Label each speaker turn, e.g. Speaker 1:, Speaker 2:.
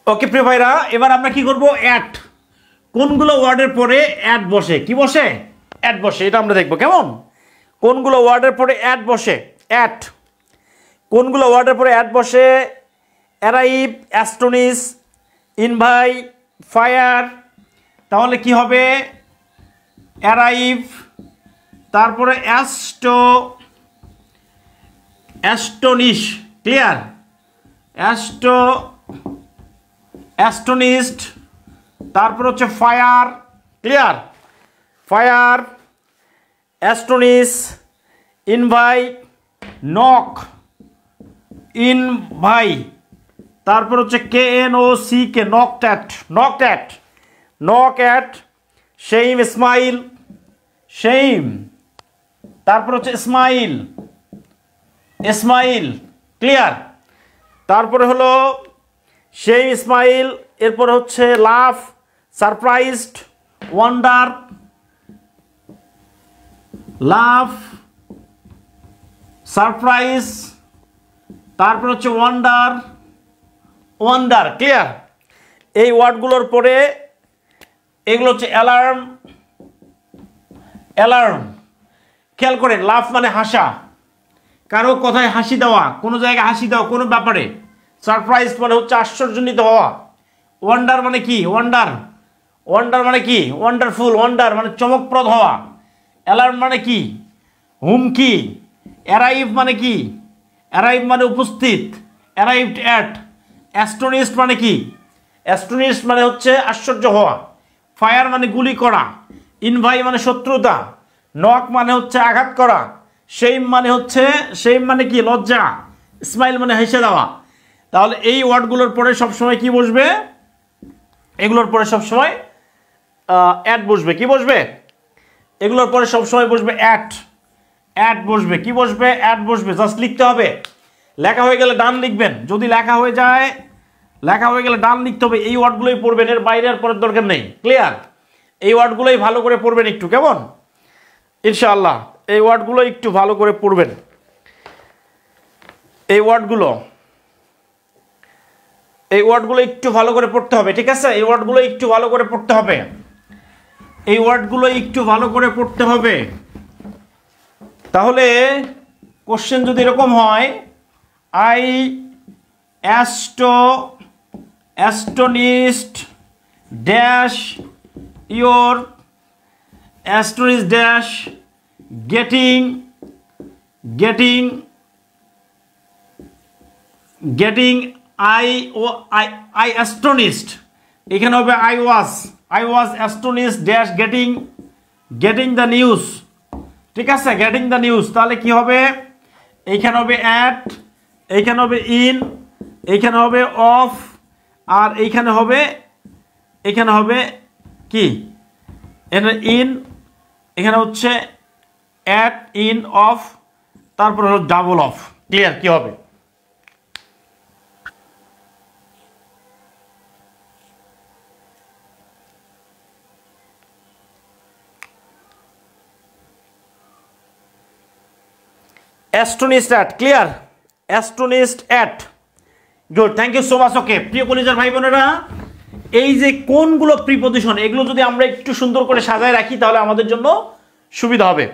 Speaker 1: ওকে প্রিয় ভাইরা, এবার আমরা কি করব? অ্যাট। কোনগুলো ওয়ার্ডের পরে অ্যাট বসে? কি বসে? অ্যাট বসে, এটা আমরা দেখব। কেমন? কোনগুলো ওয়ার্ডের পরে অ্যাট বসে? অ্যাট। কোনগুলো ওয়ার্ডের পরে অ্যাট বসে? Arrive, astonish, invite, fire. তাহলে কি হবে? অ্যারাইভ, তারপরে অ্যাস্টনিশ, ক্লিয়ার? অ্যাস্টনিশড, তারপর হচ্ছে fire, clear? Fire, astonish, invite, knock, invite, তারপর হচ্ছে KNOC, knock at, shame, smile, shame, তারপর হচ্ছে স্মাইল, ক্লিয়ার? তারপরে হলো সেই স্মাইল, এরপর হচ্ছে লাফ, সারপ্রাইজড, ওয়ান্ডার, লাফ, সারপ্রাইজ, তারপর হচ্ছে ওয়ান্ডার, ক্লিয়ার? এই ওয়ার্ডগুলোর পরে এগুলো হচ্ছে অ্যালার্ম। খেয়াল করে, লাফ মানে হাসা, কারো কথায় হাসি দেওয়া, কোনো জায়গায় হাসি দেওয়া, কোনো ব্যাপারে। সারপ্রাইজ মানে হচ্ছে আশ্চর্যজনিত হওয়া। ওয়ান্ডার মানে কি? ওয়ান্ডার মানে কি? ওয়ান্ডারফুল, ওয়ান্ডার মানে চমকপ্রদ হওয়া। অ্যালার্ম মানে কি? হুমকি। অ্যারাইভ মানে কি? অ্যারাইভ মানে উপস্থিত, অ্যারাইভড অ্যাট। অ্যাস্টনিশড মানে কি? অ্যাস্টনিশড মানে হচ্ছে আশ্চর্য হওয়া। ফায়ার মানে গুলি করা। ইনভাই মানে শত্রুতা। নক মানে হচ্ছে আঘাত করা। শেম মানে কি? লজ্জা। স্মাইল মানে হেসে দেওয়া। তাহলে এই ওয়ার্ডগুলোর পরে সবসময় কি বসবে? এগুলোর পরে সবসময় অ্যাট বসবে। কি বসবে? এগুলোর পরে সবসময় বসবে অ্যাট বসবে। কি বসবে? অ্যাট বসবে। জাস্ট লিখতে হবে। লেখা হয়ে গেলে ডান লিখবেন। যদি লেখা হয়ে গেলে ডান লিখতে হবে। এই ওয়ার্ডগুলোই পড়বেন, এর বাইরে আর পড়ার দরকার নেই, ক্লিয়ার? এই ওয়ার্ডগুলোই ভালো করে পড়বেন একটু, কেমন? ইনশাআল্লাহ এই ওয়ার্ডগুলো একটু ভালো করে পড়বেন। এই ওয়ার্ডগুলো একটু ভালো করে পড়তে হবে, ঠিক আছে? এই ওয়ার্ডগুলো একটু ভালো করে পড়তে হবে। তাহলে কোশ্চেন যদি এরকম হয়, I astonished dash your astonish dash getting I astonished, এখানে হবে I was astonished dash getting the news, ঠিক আছে? getting the news, তাহলে কি হবে? এইখানে হবে at, এইখানে হবে in, এইখানে হবে off, আর এইখানে হবে কি? এখানে in, এখানে হচ্ছে at, in, off, তারপর হলো ডাবল অফ, ক্লিয়ার? কি হবে? Astonished at, clear? Astonished at, good, thank you so much. Okay প্রিয় কলেজের ভাই বোনেরা, এই যে কোনগুলো প্রিপজিশন, এগুলো যদি আমরা একটু সুন্দর করে সাজায় রাখি তাহলে আমাদের জন্য সুবিধা হবে।